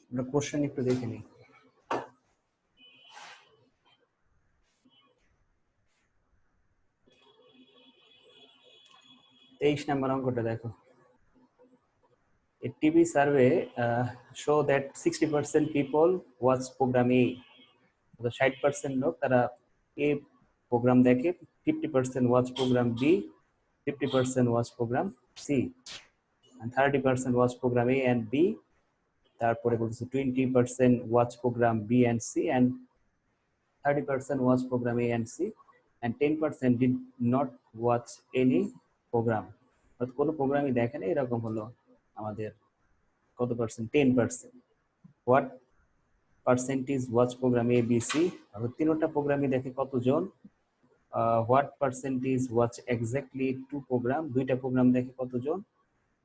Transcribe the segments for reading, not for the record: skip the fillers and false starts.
আমরা কোশ্চেন একটু দেখে নিই। তেইশ নম্বর অঙ্কটা দেখো। A TV survey show that 60% people watch program A. তো 60% লোক তারা A প্রোগ্রাম দেখে, 50% watch program B, 50% watch program C, and 30% watch program A and B. তারপরে বলতেছে 20% watch program B and C, and 30% watch program A and C, and 10% did not watch any program. অর্থাৎ কোনো প্রোগ্রামই দেখে না, এরকম হলো আমাদের কত percent? 10%. What percentage watch program A B C? অর্থাৎ তিনটা প্রোগ্রামই দেখে কতজন? What percentage watch exactly two program? দুইটা প্রোগ্রাম দেখে কতজন?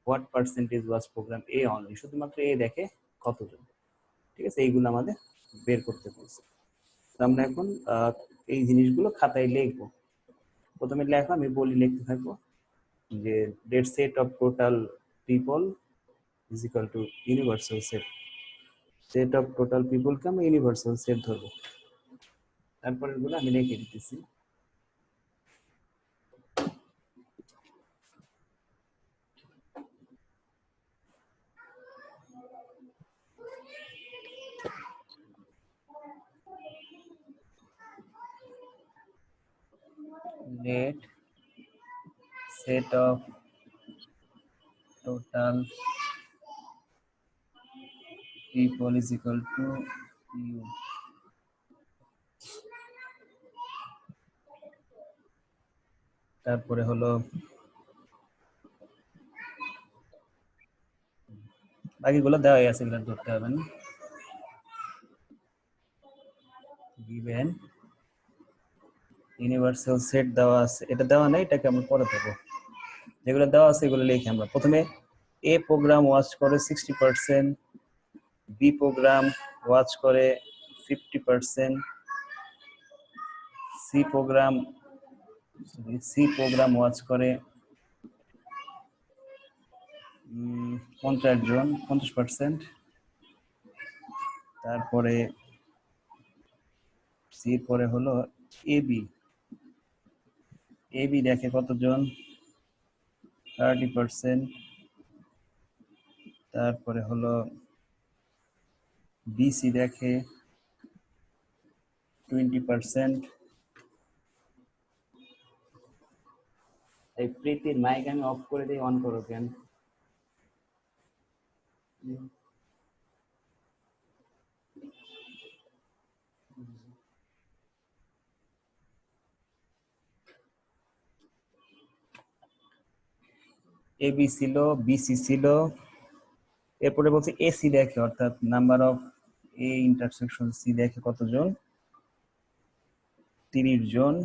What percentage watch program A only? শুধুমাত্র এ দেখে কতজন? ঠিক আছে, এইগুলো আমাদের বের করতে বলছে। আমরা এখন এই জিনিসগুলো খাতায় লিখবো। প্রথমে লেখো, আমি বলি লিখতে থাকবো যে that set of total people is equal to universal set. Set of total people কে আমরা ইউনিভার্সাল সেট ধরবো। তারপরের গুলো আমি লিখে দিতেছি। Let set of total people is equal to u. তারপরে হলো বাকিগুলো দেওয়াই আছে, এগুলো ধরতে হবে না। given ইউনিভার্সাল সেট দেওয়া আছে, এটা দেওয়া নাই, এটাকে আমরা পরে দেবো। যেগুলো দেওয়া আছে এগুলো লিখি আমরা। প্রথমে এ প্রোগ্রাম ওয়াচ করে 60%, বি প্রোগ্রাম ওয়াচ করে 50%, সি প্রোগ্রাম ওয়াচ করে 50%। তারপরে সি পরে হলো এবি দেখে কতজন? 30%। তারপরে হলো বিসি দেখে 20%। এই প্রীতির মাইক আমি অফ করে দিই, অন করো কেন? এবি ছিল, বিসি ছিল, এরপরে বলছে এসি দেখে, অর্থাৎ number of A intersection C দেখে কতজন? 30 জন।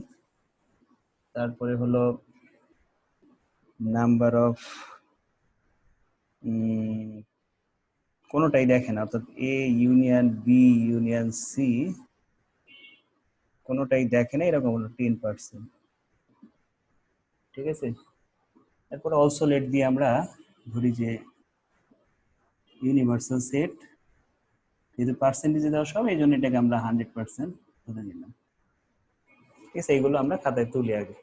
তারপরে হলো নাম্বার অফ কোনোটাই দেখে না, অর্থাৎ A union B union C কোনোটাই দেখে না, এরকম হলো 10%। ঠিক আছে, তারপরে অলসো লেট দিয়ে আমরা ধরি যে ইউনিভার্সাল সেট, যেহেতু পার্সেন্টেজে দেওয়া সব, এই জন্য এটাকে আমরা 100% ধরে নিলাম। ঠিক আছে, এইগুলো আমরা খাতায় তুলি আগে।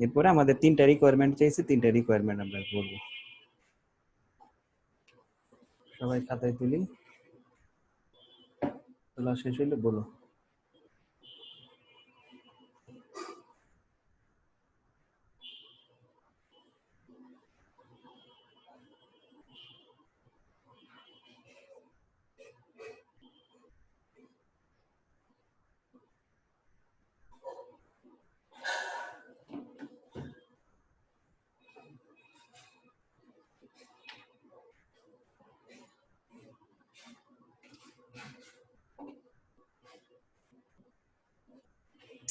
এরপরে আমাদের তিনটা রিকোয়ারমেন্ট চাইছে, তিনটা রিকোয়ারমেন্ট আমরা বলবো। সবাই খাতায় তুলি, তোলা শেষ হইলে বলো।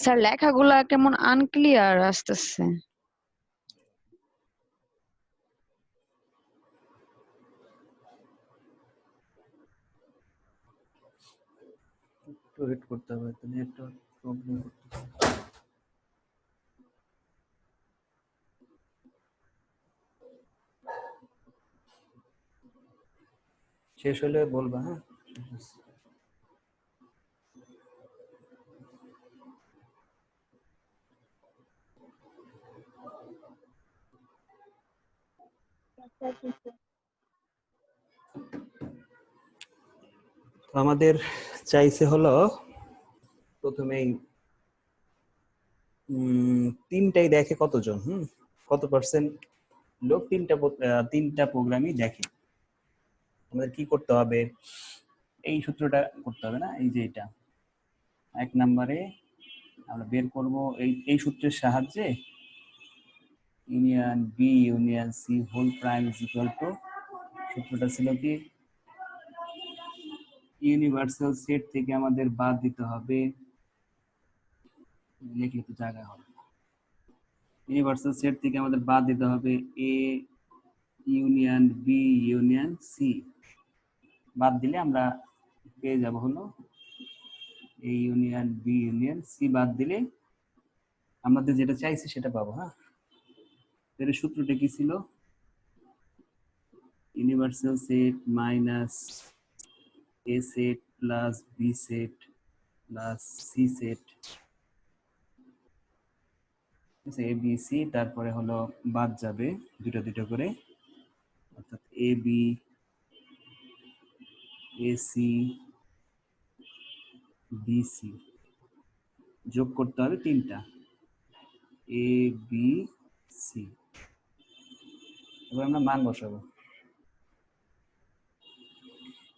স্যার লেখাগুলা কেমন আনক্লিয়ার আসতেছে। একটু ওয়েট করতে হবে, তো নেটওয়ার্ক প্রবলেম করতেছে। শেষ হলে বলবা, হ্যাঁ। তো আমাদের চাইছে হলো প্রথমেই তিনটাই দেখে কতজন, কত পার্সেন্ট লোক তিনটা প্রোগ্রামই দেখে। আমাদের কি করতে হবে, এই সূত্রটা করতে হবে না, এই যে এটা 1 নম্বরে আমরা বের করব এই সূত্রের সাহায্যে union B union C whole prime is equal to, সূত্রটা ছিল কি, ইউনিভার্সাল সেট থেকে আমাদের বাদ দিতে হবে, লিখলে তো জায়গা হবে, ইউনিভার্সাল সেট থেকে আমাদের বাদ দিতে হবে A union B union C, বাদ দিলে আমরা পেয়ে যাব হলো A union B union C, বাদ দিলে আমাদের যেটা চাইছি সেটা পাবো। হ্যাঁ, এর সূত্রটা কি ছিল, universal set minus A set plus B set plus C set, A B C, তারপরে হলো বাদ যাবে দুটো দুটো করে, অর্থাৎ A B A C B C, যোগ করতে হবে তিনটা এ বি সি, এবার আমরা মান বসাবো।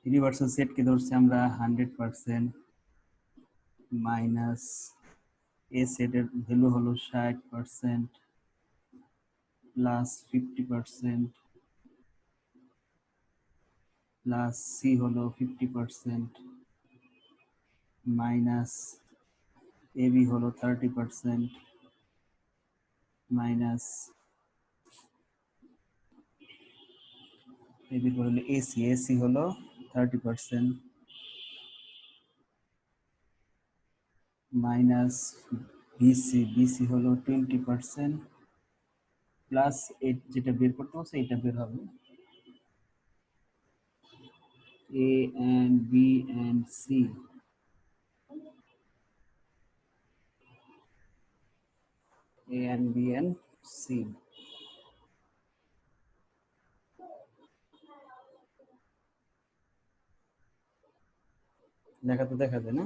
ইউনিভার্সাল সেটকে ধরছি আমরা 100%, মাইনাস এ সেটের ভ্যালু হলো 60%, প্লাস 50%, প্লাস সি হলো 50%, মাইনাস এ বি হলো 30%, মাইনাস এ বি হলো এসি হলো 30%, মাইনাস বিসি হলো 20%, প্লাস যেটা বের করতে হচ্ছে এটা বের হবে A and B and C, A and B and C. দেখা তো দেখা যায় না,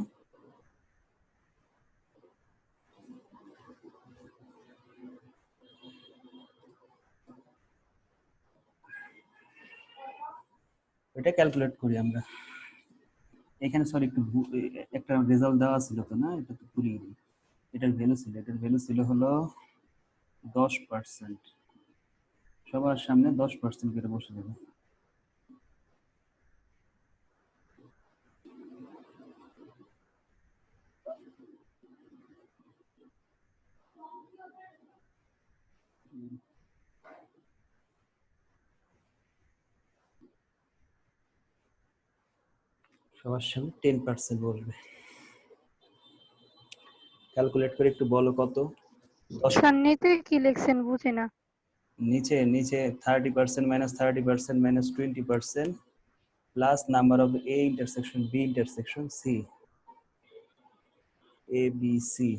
এটা ক্যালকুলেট করি আমরা এখানে। সরি, একটা রেজাল্ট দেওয়া ছিল তো না, এটা তো পুরিয়ে দিই। এটার ভ্যালু ছিল হলো 10%, সবার সামনে 10% করে বসে যাবে। সবার সামনে 10% বসবে। ক্যালকুলেট করে একটু বলো কত। স্যার নিচে কি লিখছেন বুঝি না। নিচে 30% minus 30% minus 20% plus number of A intersection B intersection C, A B C.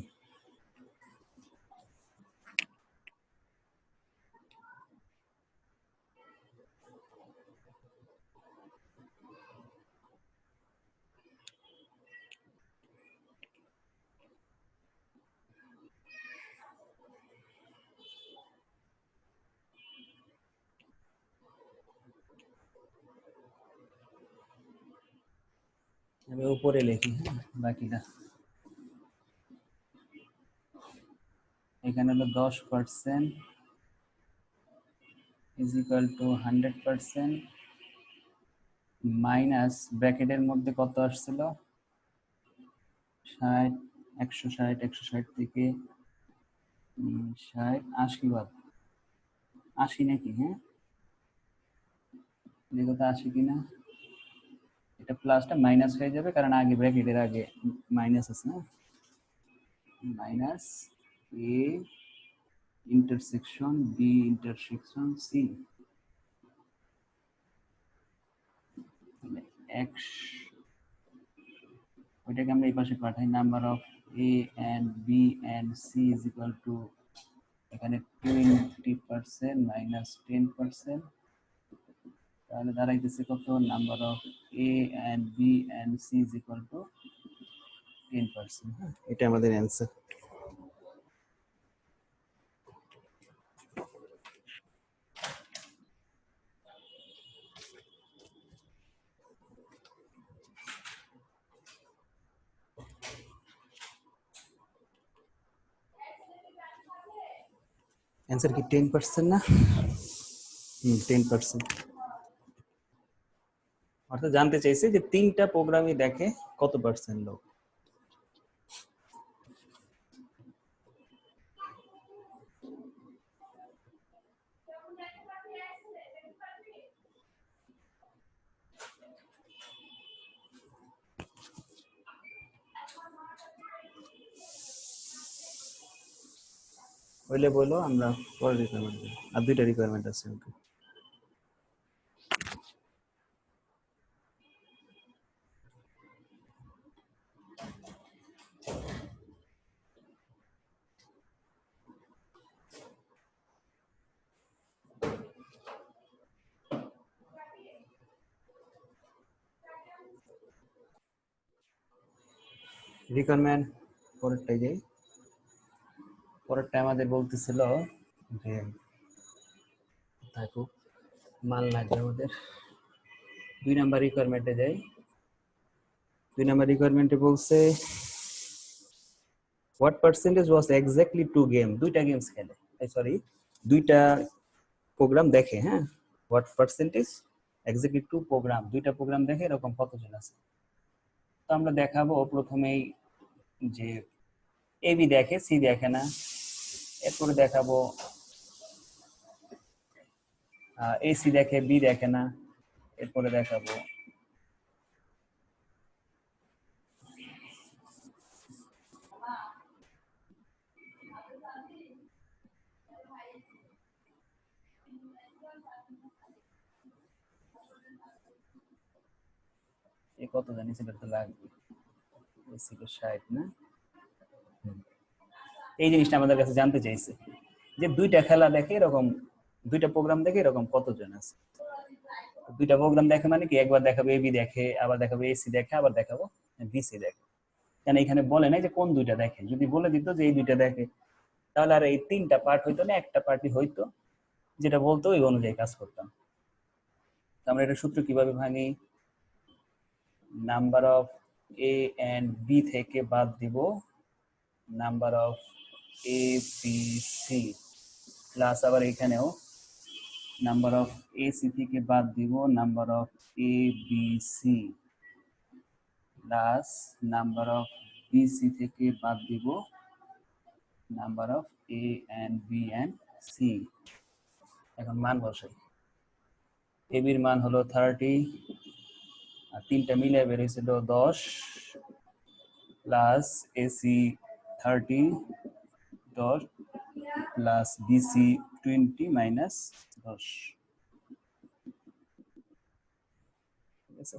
আমি উপরে লিখি, বাকিটা এখানে হলো 10% ইজ ইকুয়াল টু 100%, মাইনাস ব্র্যাকেটের মধ্যে কত আসছিল 60, 160 থেকে 60 80 বাদ, 80 নাকি, হ্যাঁ দেখো তো 80 কিনা। এটা প্লাসটা মাইনাস হয়ে যাবে কারণ আগে ব্র্যাকেটের আগে মাইনাস আছে না, minus A intersection B intersection C, x ওইটাকে আমরা এই পাশে পাঠাই, number of A and B and C is equal to এখানে 20% মাইনাস 10%, তাহলে দাঁড়াইতেছে কত, number of A and B and C is equal to 10%। এটা আমাদের অ্যান্সার। অ্যান্সার কি 10% না? 10%। অর্থাৎ জানতে চাইছে যে 3টা প্রোগ্রামই দেখে কত পার্সেন্ট লোক। হইলে বলো, আমরা পরে রিকোয়ারমেন্ট দেব। আর 2টা রিকোয়ারমেন্ট আছে। ওকে, রিকোয়ারমেন্ট পরেরটাই যাই। পরেরটা আমাদের বলতেছিল যে থাকুক মান লাগবে আমাদের। 2 নাম্বার রিকোয়ারমেন্টে যাই। 2 নাম্বার রিকোয়ারমেন্টে বলছে what percentage was exactly 2 game, 2টা গেমস খেলে, সরি 2টা প্রোগ্রাম দেখে। হ্যাঁ, হোয়াট পার্সেন্টেজ এক্স্যাক্টলি 2 প্রোগ্রাম, 2টা প্রোগ্রাম দেখে এরকম কতজন আছে। তো আমরা দেখাবো প্রথমেই যে এ বি দেখে, সি দেখে না। এরপরে দেখাবো এ সি দেখে, বি দেখে না। এরপরে দেখাবো এ কত জানি সেটা তো লাগবে, এ সি কে 60 না। এই জিনিসটা আমাদের কাছে জানতে চাইছে যে 2টা খেলা দেখে এরকম, 2টা প্রোগ্রাম দেখে এরকম কতজন আছে। 2টা প্রোগ্রাম দেখে মানে কি, একবার দেখাবো এ বি দেখে, আবার দেখাবো এ সি দেখে, আবার দেখাবো বি সি দেখে। কেন এখানে বলে নাই যে কোন 2টা দেখে। যদি বলে দিত যে এই 2টা দেখে, তাহলে আর এই 3টা পার্ট হইতো না, একটা পার্টই হইতো, যেটা বলতো ওই অনুযায়ী কাজ করতাম। আমরা এটা সূত্র কিভাবে ভাঙি, number of A and B থেকে বাদ দিব number of A B C, plus আবার এখানেও নাম্বার অফ এ সি থেকে বাদ দিব number of A B C, plus number of B C থেকে বাদ দিব number of A and B and C. এখন মান বসাই। এ বির মান হলো 30, আর 3টা মিলে বের হয়েছিল 10, plus A C 30 10 plus B C 20 minus 10, ঠিক আছে?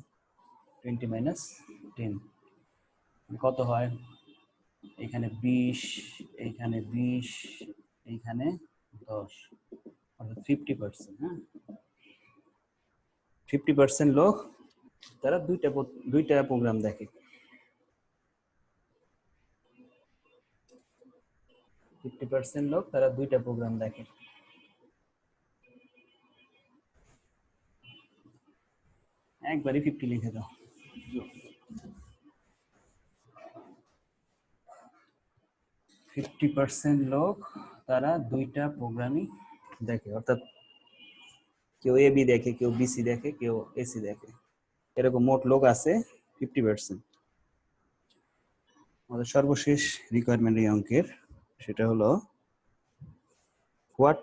20 মাইনাস 10 কত হয়? এখানে 20, এইখানে 20, এইখানে 10, অর্থাৎ 50%। হ্যাঁ, 50% লোক তারা 2টা প্রোগ্রাম দেখে। 50% লোক তারা 2টা প্রোগ্রাম দেখে। একবারই 50 লিখে দাও। 50% লোক তারা 2টা প্রোগ্রামই দেখে, অর্থাৎ কেউ এ বি দেখে, কেউ বিসি দেখে, কেউ এসি দেখে, এরকম মোট লোক আছে 50%। আমাদের সর্বশেষ রিকোয়ারমেন্ট এই অঙ্কের, সেটা হলো what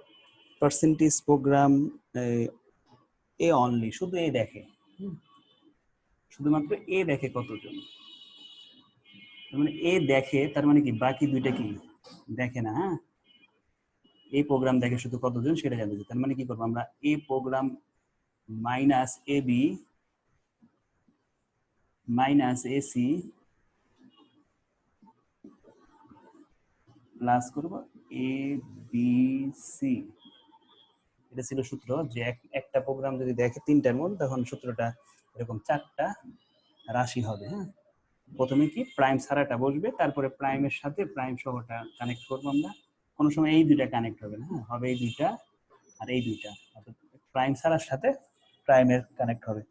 percentage program A only, শুধু এ দেখে, শুধুমাত্র এ দেখে কতজন। মানে এ দেখে তার মানে কি বাকি 2টা কি দেখে না। হ্যাঁ, এই প্রোগ্রাম দেখে শুধু কতজন সেটা জানতে চাই। তার মানে কি করবো আমরা, এ programme minus A B minus AC plus করব এ বি সি। এটা ছিল সূত্র যে একটা প্রোগ্রাম যদি দেখে তিনটার মধ্যে তখন সূত্রটা এরকম চারটা রাশি হবে। হ্যাঁ, প্রথমে কি প্রাইম ছাড়াটা বসবে, তারপরে প্রাইমের সাথে প্রাইম সহটা কানেক্ট করবো আমরা। কোনো সময় এই দুইটা কানেক্ট হবে না, হ্যাঁ হবে এই দুইটা আর এই দুইটা, অর্থাৎ প্রাইম ছাড়ার সাথে প্রাইমের কানেক্ট হবে।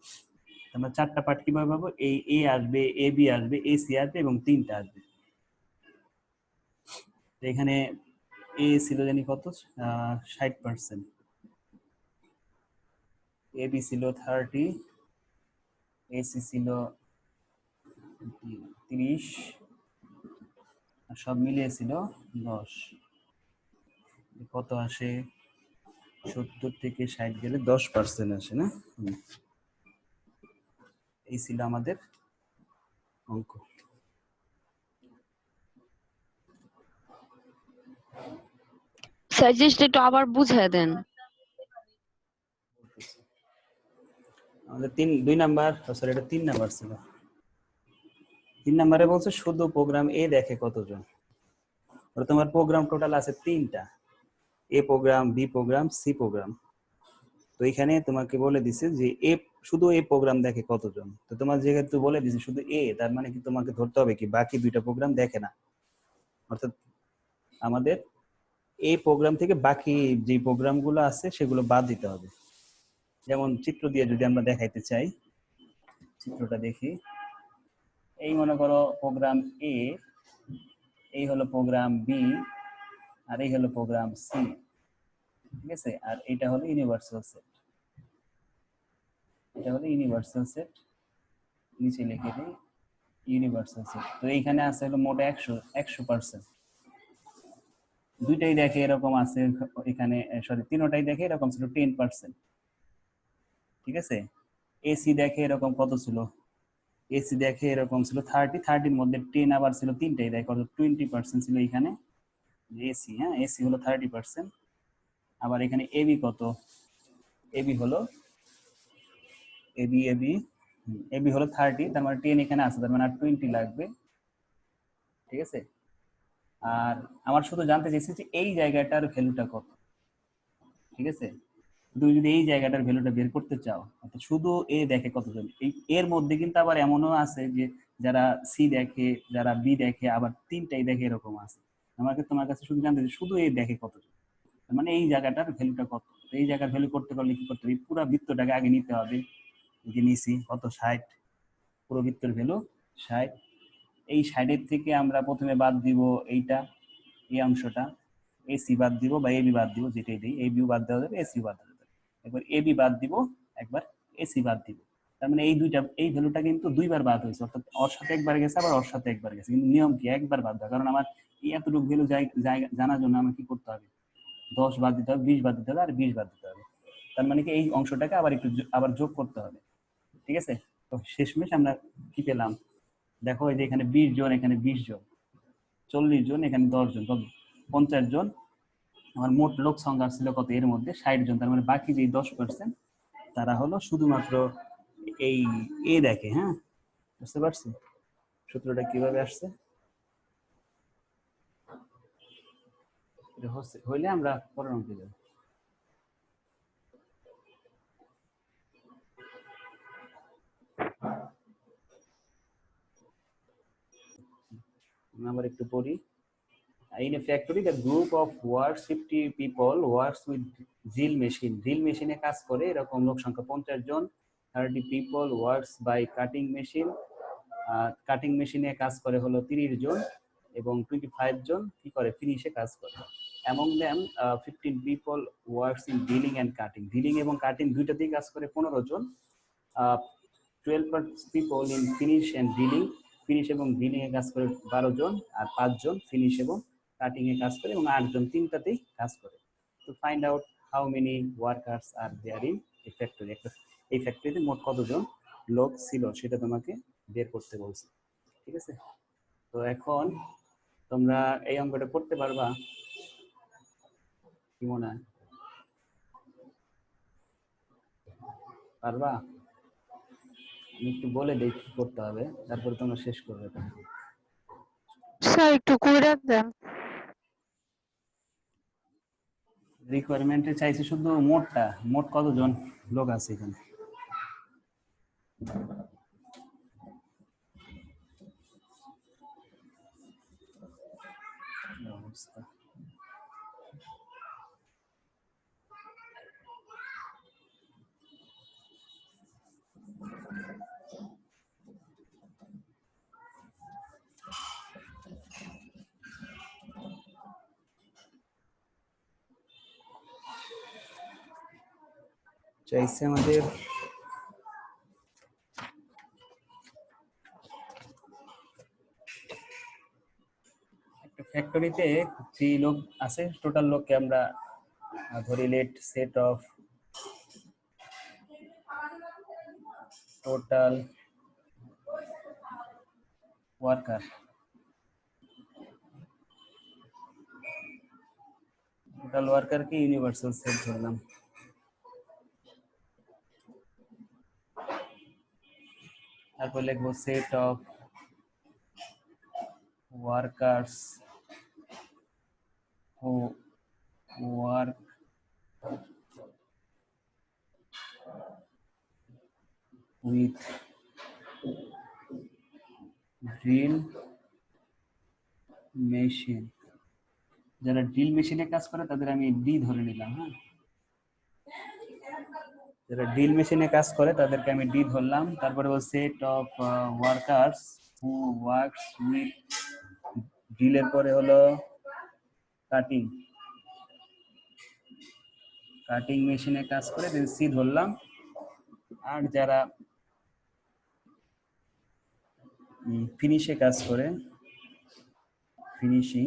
আমরা চারটা পার্ট কিভাবে পাবো, এই এ আসবে, এ বি আসবে, এ সি আসবে এবং তিনটা আসবে। এখানে এ ছিল জানি কত 60%, এ বি ছিল 30, এসি ছিল 30, আর সব মিলিয়ে ছিল 10। কত আসে, 70 থেকে 60 গেলে 10% আসে না। এই ছিল আমাদের অঙ্ক। সাজেস্ট একটু আবার বুঝিয়ে দেন। আমাদের 2 নাম্বার, সরি এটা 3 নাম্বার ছিল। 3 নাম্বারে বলছে শুধু প্রোগ্রাম এ দেখে কতজন। ওটা তোমার প্রোগ্রাম টোটাল আছে 3টা, A program, B program, C program. তো এখানে তোমাকে বলে দিছে যে এ শুধু এ প্রোগ্রাম দেখে কতজন। তো তোমার যেহেতু বলে দিছে শুধু এ, তার মানে কি তোমাকে ধরতে হবে কি বাকি দুইটা প্রোগ্রাম দেখে না। অর্থাৎ আমাদের এই প্রোগ্রাম থেকে বাকি যে প্রোগ্রামগুলো আছে সেগুলো বাদ দিতে হবে। যেমন চিত্র দিয়ে যদি আমরা দেখাইতে চাই, চিত্রটা দেখি। এই মনে করো প্রোগ্রাম এ, এই হলো প্রোগ্রাম বি, আর এই হলো প্রোগ্রাম সি, ঠিক আছে। আর এটা হলো ইউনিভার্সাল সেট, এটা হলো ইউনিভার্সাল সেট, নিচে লিখে দিই ইউনিভার্সাল সেট। তো এইখানে আছে হলো মোট 100%। দুইটাই দেখে এরকম আছে এখানে, সরি তিনটাই দেখে এরকম ছিল 10%, ঠিক আছে। এসি দেখে এরকম কত ছিল, এসি দেখে এরকম ছিল 30-30 মধ্যে 10 আবার ছিল তিনটাই দেখে, অর্থাৎ 20% ছিল এখানে এসি। হ্যাঁ, এসি হলো 30%। আবার এখানে এবি কত, এবি হলো এবি হলো 30, তার মানে 10 এখানে আছে, তার মানে আর 20 লাগবে, ঠিক আছে। আর আমার শুধু জানতে চাইছি যে এই জায়গাটার ভ্যালুটা কত, ঠিক আছে। তুমি যদি এই জায়গাটার ভ্যালুটা বের করতে চাও, অর্থাৎ শুধু এ দেখে কতজন, এই এর মধ্যে কিন্তু আবার এমনও আছে যে যারা সি দেখে, যারা বি দেখে, আবার তিনটাই দেখে, এরকম আছে। আমাকে তোমার কাছে শুধু জানতে চাই শুধু এ দেখে কতজন, মানে এই জায়গাটার ভ্যালুটা কত। এই জায়গার ভ্যালু করতে পারলে কি করতে হবে, পুরো বৃত্তটাকে আগে নিতে হবে। যে নিছি কত 60, পুরো বৃত্তের ভ্যালু 60। এই 60-এর থেকে আমরা প্রথমে বাদ দিব এইটা, এই অংশটা, এসি বাদ দিব বা এবি বাদ দিব, যেটাই দিই এবি বাদ দেওয়া যাবে, এসি বাদ দেওয়া যাবে। একবার এবি বাদ দিব, একবার এসি বাদ দিব। তার মানে এই দুইটা, এই ভ্যালুটা কিন্তু দুইবার বাদ হয়েছে, অর্থাৎ ওর সাথে একবার গেছে আবার ওর সাথে একবার গেছে, কিন্তু নিয়ম কি একবার বাদ দেওয়া। কারণ আমার এতটুকু ভ্যালু জানার জন্য আমার কি করতে হবে, 10 বাদ দিতে হবে, 20 বাদ দিতে হবে, আর 20 বাদ দিতে হবে। তার মানে কি এই অংশটাকে আবার একটু আবার যোগ করতে হবে, ঠিক আছে। তো শেষমেশ আমরা কি পেলাম, দেখো এই যে এখানে 20 জন, এখানে 20 জন, 40 জন, এখানে 10 জন, 50 জন। আমার মোট লোক সংখ্যা ছিল কত, এর মধ্যে 60 জন। তার মানে বাকি যে 10% তারা হলো শুধুমাত্র এই এ দেখে। হ্যাঁ, বুঝতে পারছি সূত্রটা কিভাবে আসছে। হইলে আমরা পরের অঙ্কে যাব। আবার একটু পড়ি। In a factory, the group of works 50 people works with drill machine. Drill machine কাজ করে এরকম লোক সংখ্যা 50 জন। 30 people works by cutting machine. Cutting মেশিনে কাজ করে হলো 30 জন, এবং 25 জন কি করে, ফিনিশে কাজ করে। Among them 15 people works in drilling and cutting. Drilling এবং কাটিং দুইটাতেই কাজ করে 15 জন। 12 people in finish and drilling. Finish এবং ড্রিলিং এ কাজ করে 12 জন, আর 5 জন ফিনিশ এবং কাটিং এ কাজ করে, এবং 8 জন তিনটাতেই কাজ করে। তো find out how many workers are there in a factory. এই ফ্যাক্টরিতে মোট কতজন লোক ছিল সেটা তোমাকে বের করতে বলছে, ঠিক আছে। তো এখন তোমরা এই অঙ্কটা করতে পারবা কি মনে হয়, পারবা? একটু বলে দেই কি করতে হবে, তারপরে তোমরা শেষ করবে। স্যার একটু কইরা দেন। রিকোয়ারমেন্টে চাইছি শুধু মোট কতজন লোক আছে এখানে। কি অবস্থা। চাইছে আমাদের একটা ফ্যাক্টরিতে 3 লোক আছে, টোটাল লোককে আমরা ধরি let set of total worker. Total ওয়ার্কারকে ইউনিভার্সাল সেট ধরলাম। তারপর লিখবো set of workers who work with drill machine। যারা ড্রিল মেশিনে কাজ করে তাদের আমি ডি ধরে নিলাম। হ্যাঁ, যারা ড্রিল মেশিনে কাজ করে তাদেরকে আমি ডি ধরলাম। তারপরে set of workers who works with ড্রিলের পরে হলো কাটিং, কাটিং মেশিনে কাজ করে দেন সি ধরলাম। আর যারা ফিনিশে কাজ করে, ফিনিশিং,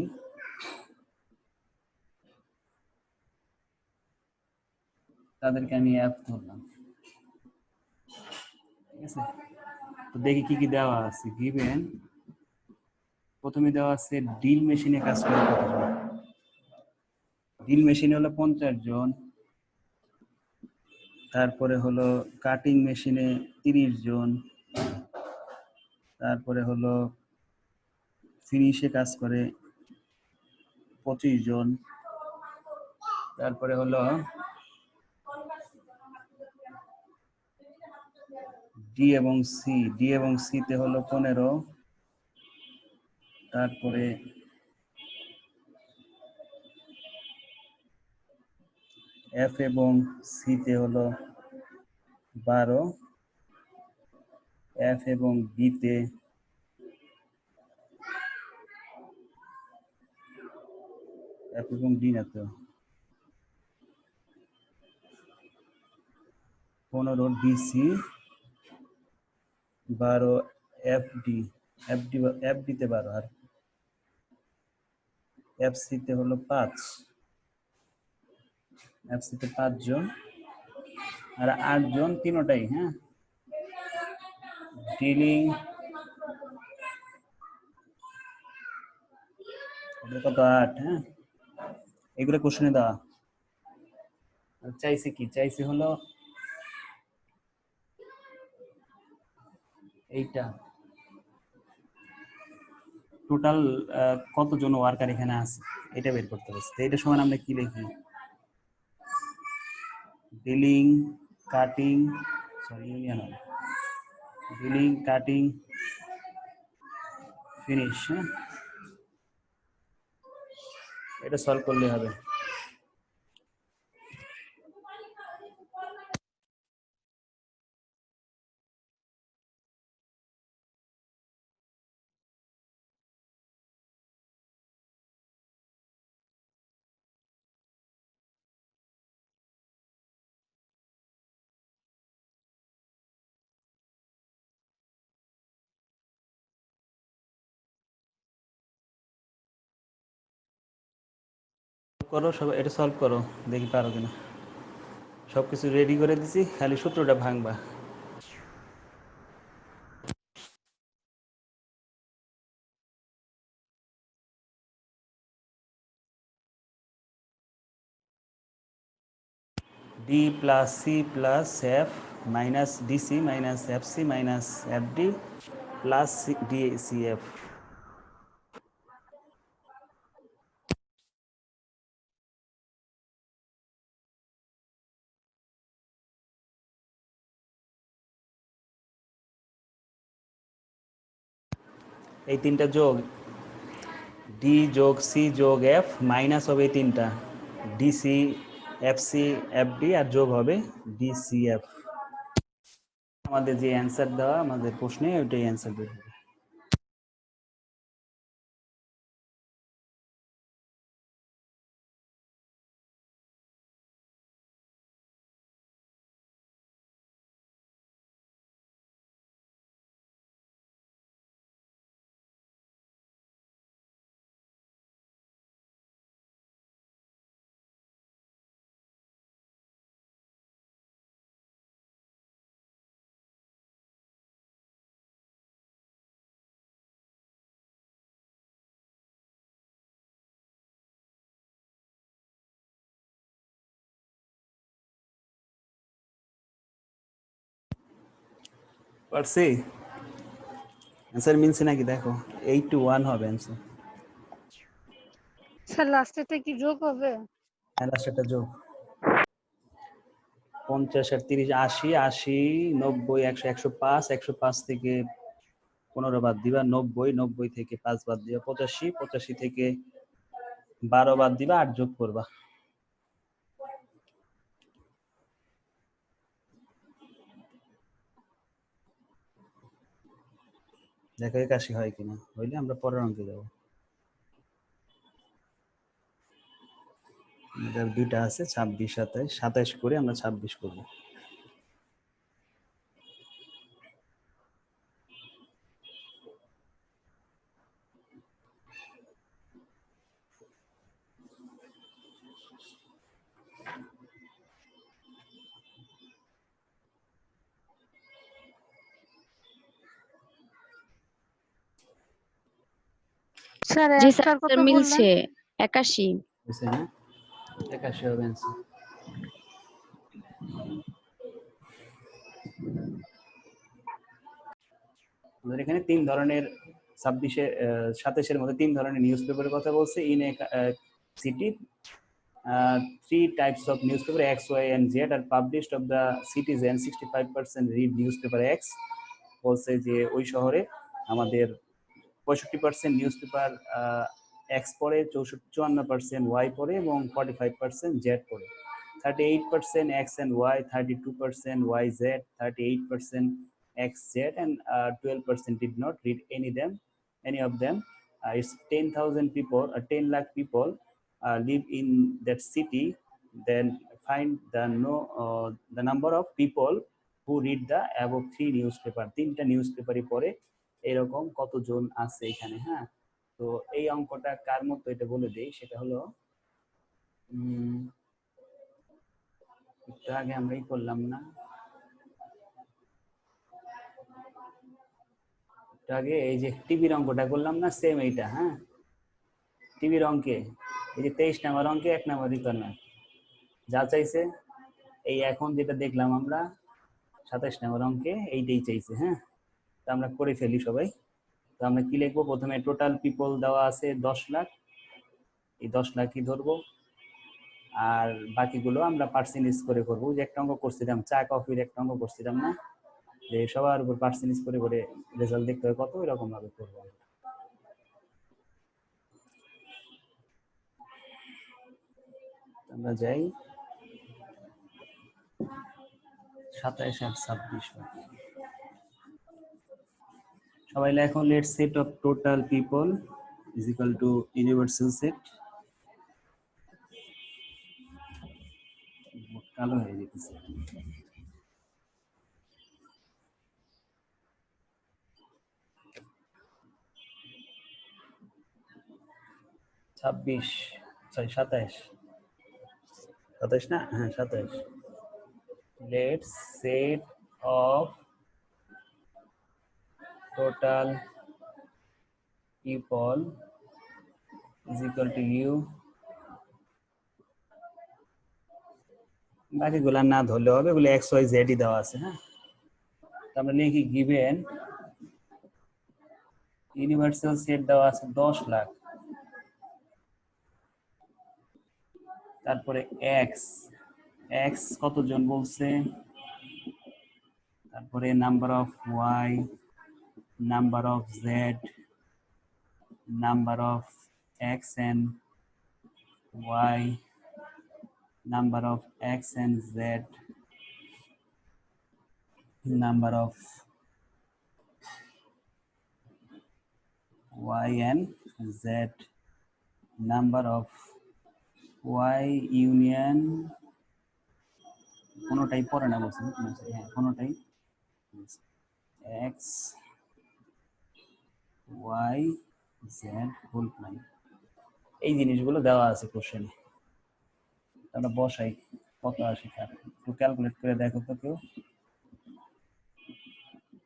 তাদেরকে আমি এফ ধরলাম। ঠিক আছে, তো দেখি কি কি দেওয়া আছে। গিভেন প্রথমে দেওয়া আছে ড্রিল মেশিনে কাজ করে কতজন। ড্রিল মেশিনে হলো 50 জন। তারপরে হলো কাটিং মেশিনে 30 জন। তারপরে হলো ফিনিশে কাজ করে 25 জন। তারপরে হলো ডি এবং সি তে হলো 15। তারপরে এফ এবং সি তে হলো 12। এফ এবং বি তে এফ এবং ডি না তো 15 ডিসি, 12 এফডি, এফডি তে 12, আর এফসি তে হলো 5। এফসি তে 5 জন আর 8 জন তিনটাই। হ্যাঁ, ড্রিলিং কত 8। হ্যাঁ, এগুলো কোশ্চেনে দেওয়া। চাইছে কি, চাইছে হলো এইটা টোটাল কতজন ওয়ার্কার এখানে আছে এটা বের করতে হবে। তো এটা সমান আমরা কি লিখি, drilling cutting, sorry union, drilling cutting finish. হ্যাঁ, এটা সলভ করলে হবে। করো সবাই, এটা সলভ করো, দেখি পারো কিনা। সবকিছু রেডি করে দিছি, খালি সূত্রটা ভাঙবা। D plus C plus F minus DC minus FC minus FD plus DCF. এই তিনটা যোগ ডি যোগ সি যোগ এফ মাইনাস হবে এই তিনটা ডিসি এফসি এফডি আর যোগ হবে ডিসিএফ। আমাদের যে অ্যান্সার দেওয়া আমাদের প্রশ্নে ওইটাই অ্যান্সার বের হবে। পারছি অ্যান্সার মিলছে নাকি দেখো 8 to 1 হবে অ্যান্সার। স্যার লাস্টেরটা কি যোগ হবে? হ্যাঁ লাস্টেরটা যোগ 50 আর 30 80 80 90 100 105 105 থেকে 15 বাদ দিবা 90 90 থেকে 5 বাদ দিবা 85 85 থেকে 12 বাদ দিবা 8 যোগ করবা। দেখো 81 হয় কিনা, হইলে আমরা পরের অঙ্কে যাবো। আমাদের দুইটা আছে 26 27 27 করে আমরা 26 করব। স্যার জি একটার স্যার, কথা বললেন মিলছে 81। বুঝছেন না 81 হবে অ্যান্সার। আমাদের এখানে তিন ধরনের 26 27 মধ্যে তিন ধরনের নিউজ পেপারের কথা বলছে। In a city 3 types of newspaper X, Y and Z are published of the citizen 65% read newspaper X। বলছে যে ওই শহরে আমাদের 65% নিউজ পেপার এক্স পড়ে, 54% ওয়াই পড়ে এবং 45% জেড পড়ে। 38% X and Y, 32% YZ, 38% XZ, and 12% did not read any of them. It's 10,000 people, 10 lakh people live in that city. Then find the number of people who read the above three newspaper. তিনটা news পেপারই পড়ে এরকম কতজন আছে এখানে। হ্যাঁ, তো এই অঙ্কটা কার মতো এটা বলে দেই, সেটা হলো একটু আগে আমরাই করলাম না, একটু আগে এই যে টিভির অঙ্কটা করলাম না, সেম এইটা। হ্যাঁ, টিভির অঙ্কে এই যে 23 নাম্বার অঙ্কে 1 নাম্বার রিকোয়ারমেন্ট যা চাইছে, এই এখন যেটা দেখলাম আমরা 27 নাম্বার অঙ্কে এইটাই চাইছে। হ্যাঁ, তো আমরা করে ফেলি সবাই। তো আমরা কি লিখবো, প্রথমে টোটাল পিপল দেওয়া আছে 10 লাখ, এই 10 লাখই ধরবো, আর বাকিগুলো আমরা পার্সেন্টেজ করে করবো। যে একটা অঙ্ক করছিলাম চা কফির, একটা অঙ্ক করছিলাম না, যে সবার উপর পার্সেন্টেজ করে করে রেজাল্ট দেখতে হয় কত, এরকম ভাবে করবো। আমরা যাই 27 আর 26। সবাই লেখো let set of total people is equal to universal set. কালো হয়ে যেতেছে। 27 না, হ্যাঁ 27। Let's set of total people is equal to u বাকিগুলা না ধরলেও হবে, এগুলো এক্স ওয়াই জেড ই দেওয়া আছে। হ্যাঁ, তো আমরা লিখি গিভেন ইউনিভার্সাল সেট দেওয়া আছে 10 লাখ, তারপরে এক্স এক্স কতজন বলছে, তারপরে number of Y, number of Z, number of X and Y, number of X and Z, number of Y and Z, number of Y union, কোনোটাই পড়ে না বলছেন, হ্যাঁ কোনোটাই, X Y Z whole prime, এই জিনিসগুলো দেওয়া আছে কোশ্চেনে। আমরা বসাই কত আসে, একটু ক্যালকুলেট করে দেখো তো কেউ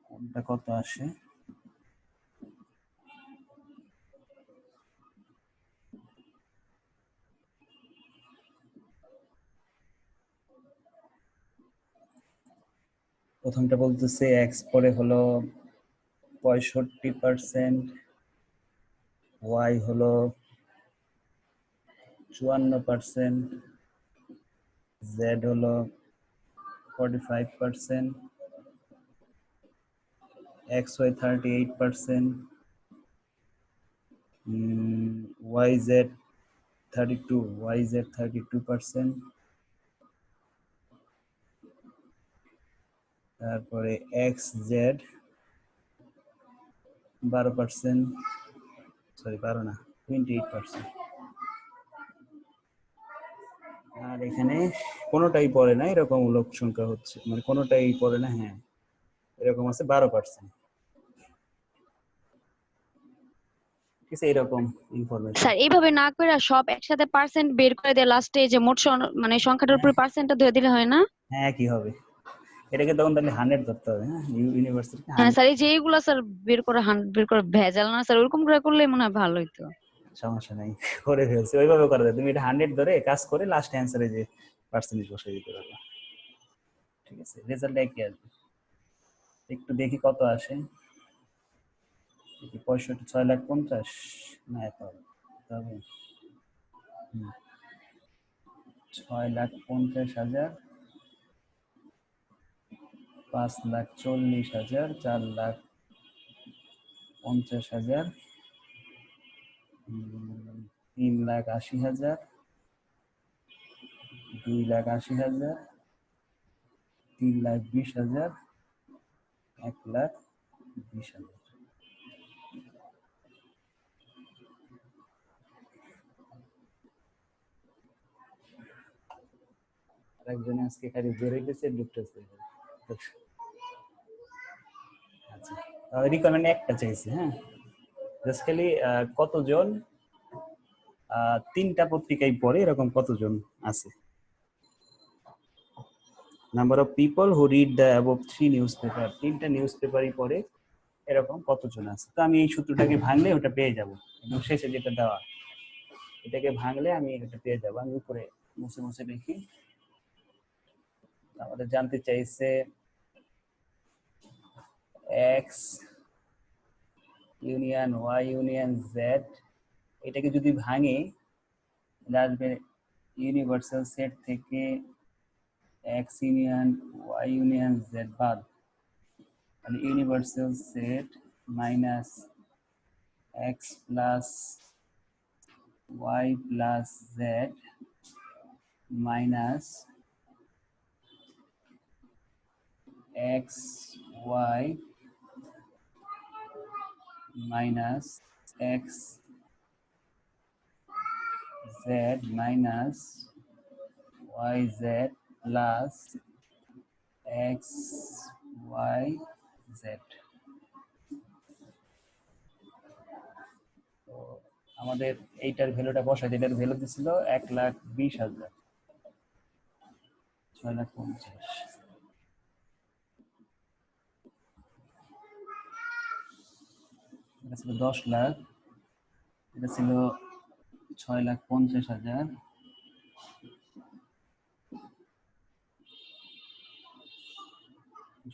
কোনটা কত আসে। প্রথমটা বলতেছে এক্স পরে হলো 65%, ওয়াই হলো 54%, জেড হলো 45%, এক্স ওয়াই 38%, ওয়াই জেড 32%, তারপরে এক্স জেড 12%, সরি 12 না 28%। আর এখানে কোনোটাই পড়ে না এরকম লোক সংখ্যা হচ্ছে, মানে কোনোটাই পড়ে না, হ্যাঁ এরকম আছে 12%। ঠিক আছে, এরকম ইনফরমেশন। স্যার এইভাবে না করে সব একসাথে পার্সেন্ট বের করে দিয়ে লাস্টে যে মোট মানে সংখ্যাটার উপরে পার্সেন্টটা ধরে দিলে হয় না? হ্যাঁ কি হবে, এটাকে তখন তাহলে 100 ধরতে হবে। হ্যাঁ, ইউনিভার্সিটি হ্যাঁ স্যার, এই যে এইগুলা স্যার বের করে 100 বের করে ভেজাল না স্যার, ওরকম করে করলে মনে হয় ভালো হইতো। সমস্যা নাই, করে ফেলছি ওইভাবে করা যায়। তুমি এটা 100 ধরে কাজ করে লাস্ট অ্যান্সারে যে পার্সেন্টেজ বসিয়ে দিতে পারবে। ঠিক আছে, রেজাল্ট একই আসবে। একটু দেখি কত আসে। 65, 6,50,000 না এত হবে, 6,50,000, 5,40,000, 4,50,000, 3,80,000, 2,80,000, 3,20,000, 1,20,000। আরেকজনে আজকে খালি বেরোইতেছে ঢুকতেছে। আচ্ছা, রিকমেন্ড একটা চাইছে। হ্যাঁ, জাস্ট খালি কতজন 3টা পত্রিকায় পড়ে এরকম কতজন আছে। Number of people who read the above 3 news paper, 3টা নিউজ পেপারই পড়ে এরকম কতজন আছে। তো আমি এই সূত্রটাকে ভাঙলে ওটা পেয়ে যাব, একদম শেষে যেটা দেওয়া, এটাকে ভাঙলে আমি এটা পেয়ে যাব। আমি উপরে মুছে মুছে দেখি। আমাদের জানতে চাইছে X union Y union Z, এটাকে যদি ভাঙে আসবে ইউনিভার্সাল সেট থেকে X union Y union Z বাদ, তাহলে universal set minus X plus Y plus Z minus X Y minus X Z minus Y Z plus X Y Z. তো আমাদের এইটার ভ্যালুটা বসাই, এটার ভ্যালু দিছিল 1,20,000, 6,50,000, এটা ছিল 10 লাখ, এটা ছিল 6,50,000,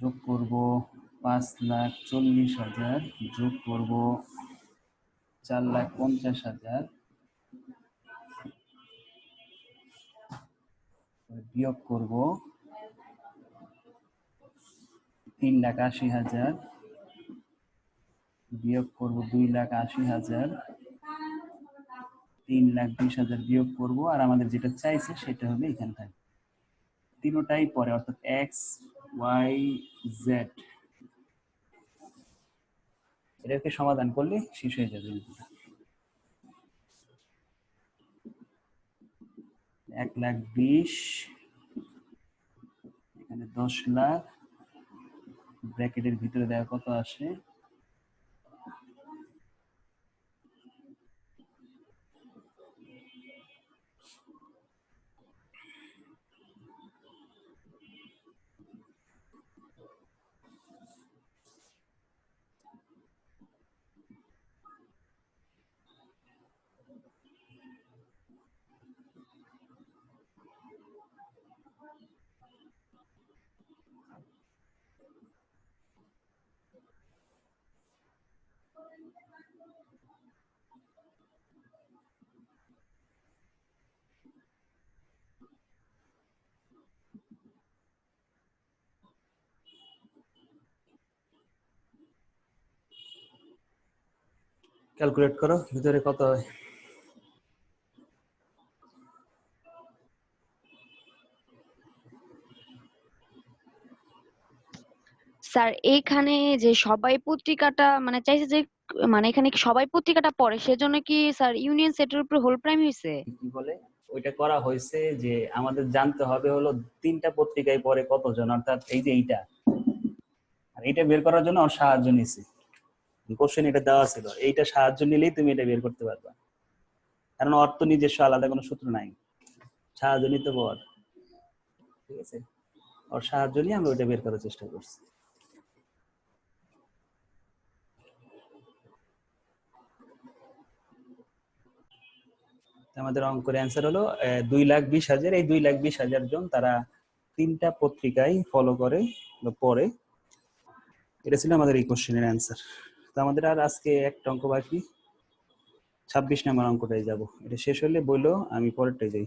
যোগ করব 5,40,000, যোগ করব 4,50,000, বিয়োগ করব 3,80,000, বিয়োগ করব 2,80,000, 3,20,000 বিয়োগ করব, আর আমাদের যেটা চাইছে সেটা হবে এখানে থাকবে তিনটাই পরে, অর্থাৎ এক্স ওয়াই জেড। এটাকে সমাধান করলে শেষ হয়ে যাবে। 1,20,000, এখানে 10 লাখ, ব্র্যাকেটের ভিতরে দেখা কত আসে, ক্যালকুলেট করো ভিতরে কত হয়। স্যার এইখানে যে সবাই পত্রিকাটা মানে চাইছে যে মানে এখানে কি সবাই পত্রিকাটা পড়ে সেজন্য কি স্যার ইউনিয়ন সেটের উপর হোল প্রাইম হয়েছে? কি বলে ওইটা করা হয়েছে যে আমাদের জানতে হবে হলো 3টা পত্রিকায় পড়ে কতজন, অর্থাৎ এই যে এইটা, আর এটা বের করার জন্য ওর সাহায্য নিছি। কোশ্চেন এটা দেওয়া ছিল, এইটা সাহায্য নিলেই তুমি এটা বের করতে পারবা, কারণ ওর তো নিজস্ব আলাদা কোনো সূত্র নাই, সাহায্য নিতে পার। ঠিক আছে, ওর সাহায্য নিয়ে আমরা ওইটা বের করার চেষ্টা করছি। আমাদের অঙ্কের অ্যান্সার হলো 2,20,000। এই 2,20,000 জন তারা 3টা পত্রিকায় ফলো করে বা পড়ে। এটা ছিল আমাদের এই কোশ্চেনের অ্যান্সার। তো আমাদের আর আজকে একটা অঙ্ক বাকি, 26 নম্বর অঙ্কটাই যাব। এটা শেষ হলে বললো আমি পরেরটাই যাই।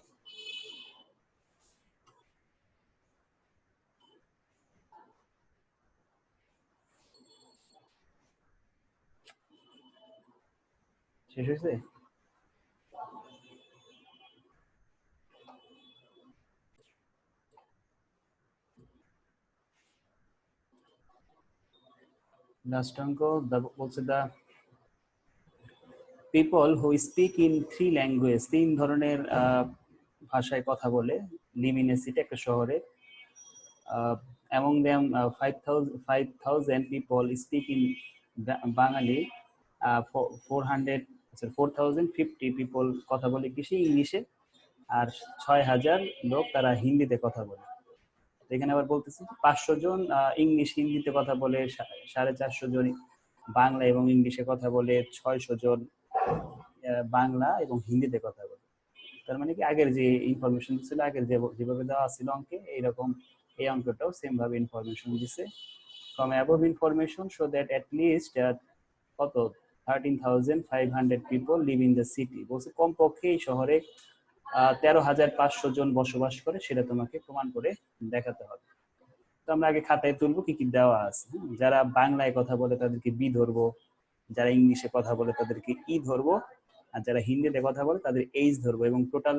শেষ হয়েছে? লাস্ট অঙ্ক বলছে the people who speak in 3 language, 3 ধরনের ভাষায় কথা বলে, লিভ ইন এ সিটি, একটা শহরে। Among them 5,000 people speak in Bangali, 4,050 people কথা বলে কৃষি ইংলিশে, আর 6,000 লোক তারা হিন্দিতে কথা বলে। এখানে আবার বলতেছি 500 জন ইংলিশ হিন্দিতে কথা বলে, 450 জন বাংলা এবং ইংলিশে কথা বলে, 600 জন বাংলা এবং হিন্দিতে কথা বলে। তার মানে কি আগের যে ইনফরমেশন ছিল, আগের যেভাবে দেওয়া ছিল অঙ্কে, এইরকম এই অঙ্কটাও সেম ভাবে ইনফরমেশন দিছে। From above information show that at least কত 13,500 people live in the city. বলছে কমপক্ষে এই শহরে 13,500 জন বসবাস করে, সেটা তোমাকে প্রমাণ করে দেখাতে হবে। তো আমরা আগে খাতায় তুলবো কি কি দেওয়া আছে। যারা বাংলায় কথা বলে তাদেরকে বি ধরবো, যারা ইংলিশে কথা বলে তাদেরকে ই ধরবো, আর যারা হিন্দিতে কথা বলে তাদের এইচ ধরবো, এবং টোটাল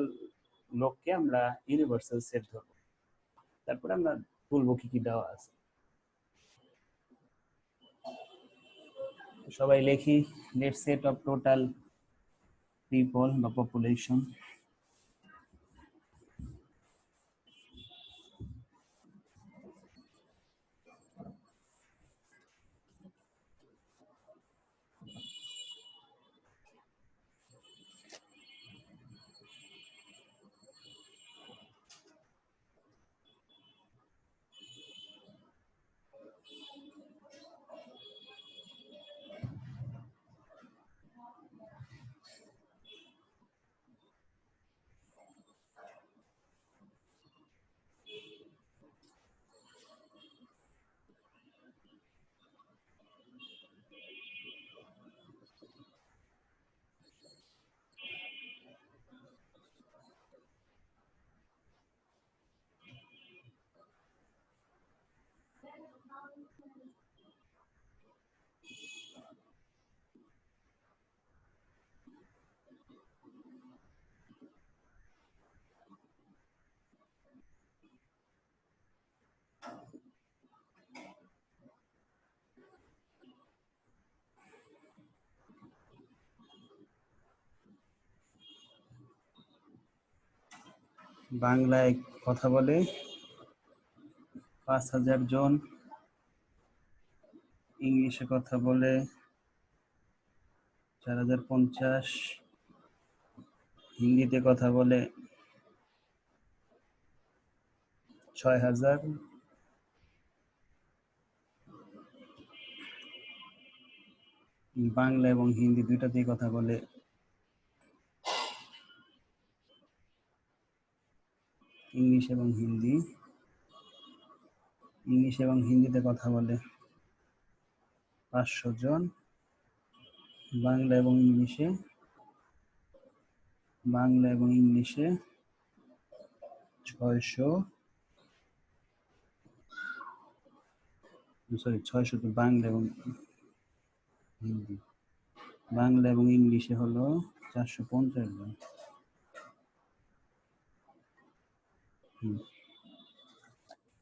লোককে আমরা ইউনিভার্সাল সেট ধরবো। তারপরে আমরা তুলবো কি কি দেওয়া আছে। সবাই লেখি, let set of total people বা পপুলেশন। বাংলায় কথা বলে 5,000 জন, ইংলিশে কথা বলে 4,050, হিন্দিতে কথা বলে 6,000, বাংলা এবং হিন্দি দুইটাতেই কথা বলে ইংলিশ এবং হিন্দিতে কথা বলে 500 জন, বাংলা এবং ইংলিশে 600, সরি 600 তো বাংলা এবং হিন্দি, বাংলা এবং ইংলিশে হলো 450 জন।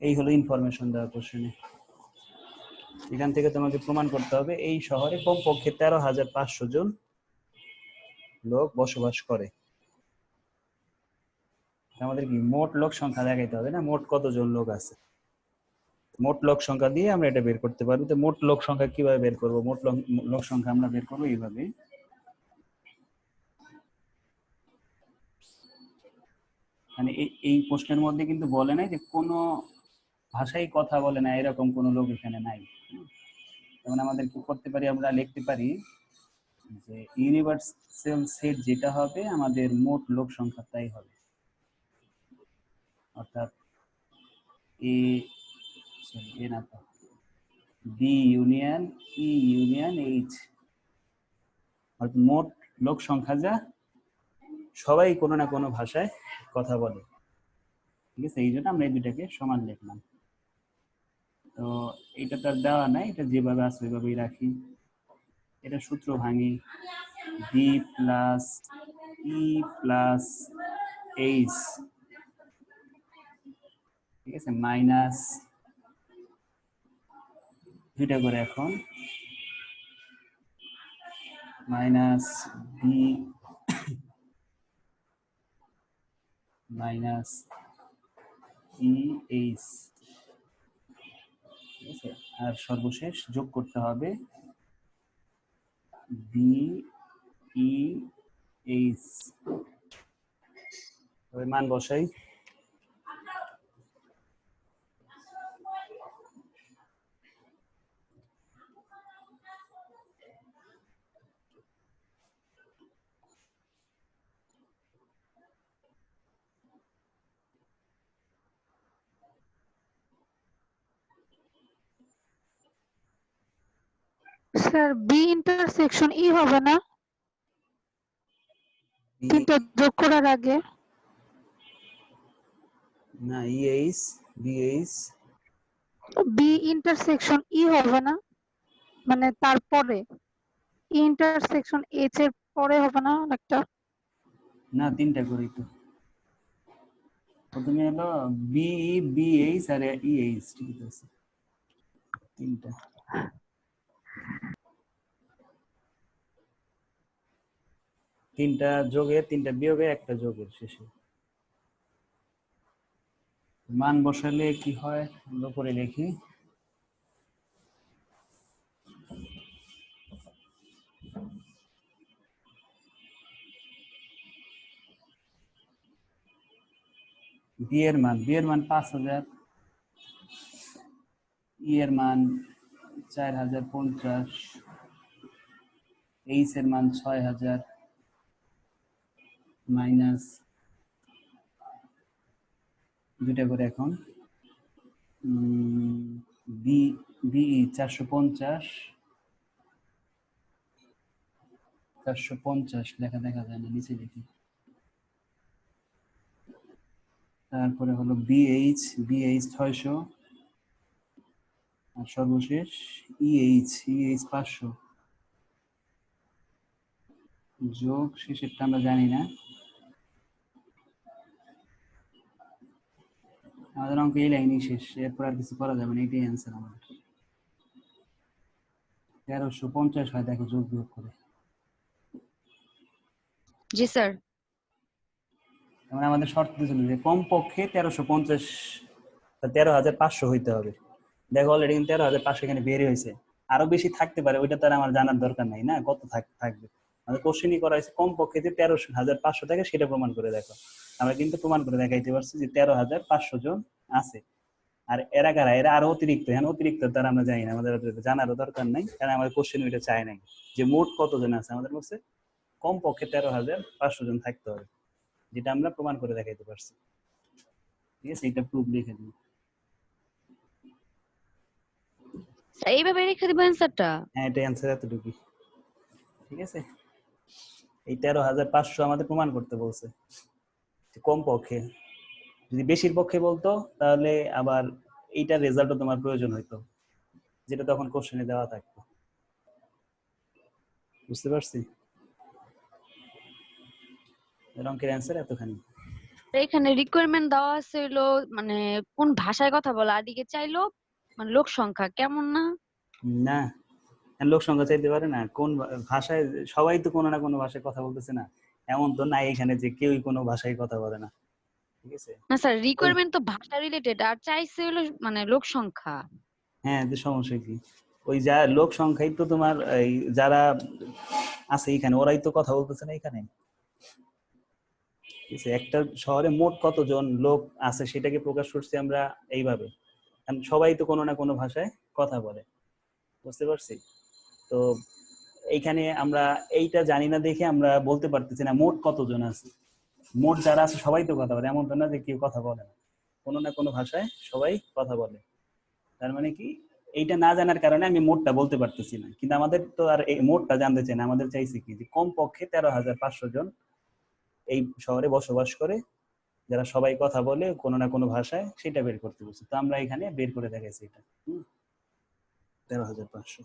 এই হলো ইনফরমেশন দেওয়া কোশ্চেনে। এখান থেকে তোমাকে প্রমাণ করতে হবে এই শহরে কমপক্ষে 13,500 জন লোক বসবাস করে। আমাদের কি মোট লোক সংখ্যা দেখাইতে হবে না, মোট কতজন লোক আছে। মোট লোক সংখ্যা দিয়ে আমরা এটা বের করতে পারবো। তো মোট লোক সংখ্যা কিভাবে বের করব? মোট লোক সংখ্যা আমরা বের করবো এইভাবে। মানে এই প্রশ্নের মধ্যে কিন্তু বলে নাই যে কোনো ভাষায় কথা বলে না এরকম কোনো লোক এখানে নাই। যেমন আমাদের কি করতে পারি, আমরা লিখতে পারি যে ইউনিভার্সাল সেট যেটা হবে আমাদের মোট লোক সংখ্যা তাই হবে, অর্থাৎ বি ইউনিয়ন ই ইউনিয়ন এইচ, অর্থাৎ মোট লোক সংখ্যা যা সবাই কোনো না কোনো ভাষায় কথা বলে। ঠিক আছে, এই জন্য আমরা এই দুটাকে সমান লিখলাম। তো এটা তার দেওয়া নাই, এটা যেভাবে আছে ওইভাবেই রাখি। এটা সূত্র ভাঙি, B plus E plus H, ঠিক আছে, মাইনাস দুইটা করে এখন minus B minus E H, ঠিক আছে, আর সর্বশেষ যোগ করতে হবে বি ই এইচ। তবে মান বসাই। স্যার বি ইন্টারসেকশন ই হবে না বি তিনটা যোগ করার আগে? না, ইএইচ বিএইচ, বি ইন্টারসেকশন ই হবে না, মানে তারপরে ইন্টারসেকশন এইচ এর পরে হবে না একটা? না তিনটা করি তো। প্রথমে হলো বিই বিএইচ আর ইএইচ, ঠিক আছে, তিনটা। তিনটা যোগের, তিনটা বিয়োগের, একটা যোগের শেষে মান বসালে কি হয় আমরা করে লিখি। বি এর মান 5,000, ই এর মান 4,050, এইচ এর মান 6,000, মাইনাস দুইটা করে এখন বি বিই 450 লেখা দেখা যায় না, নিচে লিখি। তারপরে হলো বিএইচ 600, আর সর্বশেষ ইএইচ 500, যোগ শেষেরটা আমরা জানি না। আমাদের অঙ্ক এই লাইনই শেষ, এরপর আর কিছু করা যাবে না, এটাই অ্যান্সার আমাদের। 1350 হয়, দেখো যোগ বিয়োগ করে। জি স্যার। মানে আমাদের শর্ত ছিল যে কমপক্ষে 1350 13,500 হইতে হবে। দেখো অলরেডি 13,500 এখানে বের হয়েছে, আরো বেশি থাকতে পারে, ওইটা তার আমার জানার দরকার নাই না কত থাকবে। আমাদের কোশ্চেনই করা হয়েছে কমপক্ষে যে 13,500 থাকে সেটা প্রমাণ করে দেখো। আমরা কিন্তু প্রমাণ করে দেখাইতে পারছি যে 13,500 জন আছে। আর এরা কারা? এরা আরো অতিরিক্ত, হ্যাঁ অতিরিক্ত তারা আমরা জানি না, আমাদের জানারও দরকার নাই, কারণ আমাদের কোশ্চেন ওইটা চায় নাই যে মোট কতজন আছে। আমাদের বলছে কমপক্ষে 13,500 জন থাকতে হবে, যেটা আমরা প্রমাণ করে দেখাইতে পারছি। ঠিক আছে, এটা প্রুফ লিখে দিই। স্যার এইভাবে রেখে দিব অ্যান্সারটা? হ্যাঁ, এটা অ্যান্সার এতটুকুই। ঠিক আছে, এই 13,500 আমাদের প্রমাণ করতে বলছে কমপক্ষে। যদি বেশির পক্ষে বলতো তাহলে আবার এইটার রেজাল্টও তোমার প্রয়োজন হইতো, যেটা তখন কোশ্চেনে দেওয়া থাকতো। বুঝতে পারছি? এর অঙ্কের অ্যান্সার এতখানি। এখানে রিকোয়ারমেন্ট দেওয়া আছে হলো মানে কোন ভাষায় কথা বলা, আর দিকে চাইলো মানে লোক সংখ্যা, কেমন না? না, লোক সংখ্যা চাইতে পারে না, কোন ভাষায়? সবাই তো কোনো না কোনো ভাষায় কথা বলতেছে না, এমন তো নাই এখানে যে কেউই কোনো ভাষায় কথা বলে না। ঠিক আছে, না স্যার, ওই রিকোয়ারমেন্ট তো ভাষা রিলেটেড, আর চাইছে হলো মানে লোক সংখ্যা। হ্যাঁ, তো সমস্যা কি? ওই যা লোক সংখ্যাই তো তোমার এই যারা আছে এখানে ওরাই তো কথা বলতেছে না এখানে। ঠিক আছে, একটা শহরে মোট কতজন লোক আছে সেটাকে প্রকাশ করছি আমরা এইভাবে, কারণ সবাই তো কোনো না কোনো ভাষায় কথা বলে। বুঝতে পারছি? তো এইখানে আমরা এইটা জানি না দেখে আমরা বলতে পারতেছি না মোট কতজন আছে। মোট যারা আছে সবাই তো কথা বলে, এমন তো না যে কেউ কথা বলে না, কোনো না কোনো ভাষায় সবাই কথা বলে। তার মানে কি, এইটা না জানার কারণে আমি মোটটা বলতে পারতেছি না, কিন্তু আমাদের তো আর এই মোটটা জানতে চাই না, আমাদের চাইছে কি যে কমপক্ষে 13,500 জন এই শহরে বসবাস করে, যারা সবাই কথা বলে কোনো না কোনো ভাষায়, সেটা বের করতে বলছে। তো আমরা এখানে বের করে দেখাইছি এটা 13,500।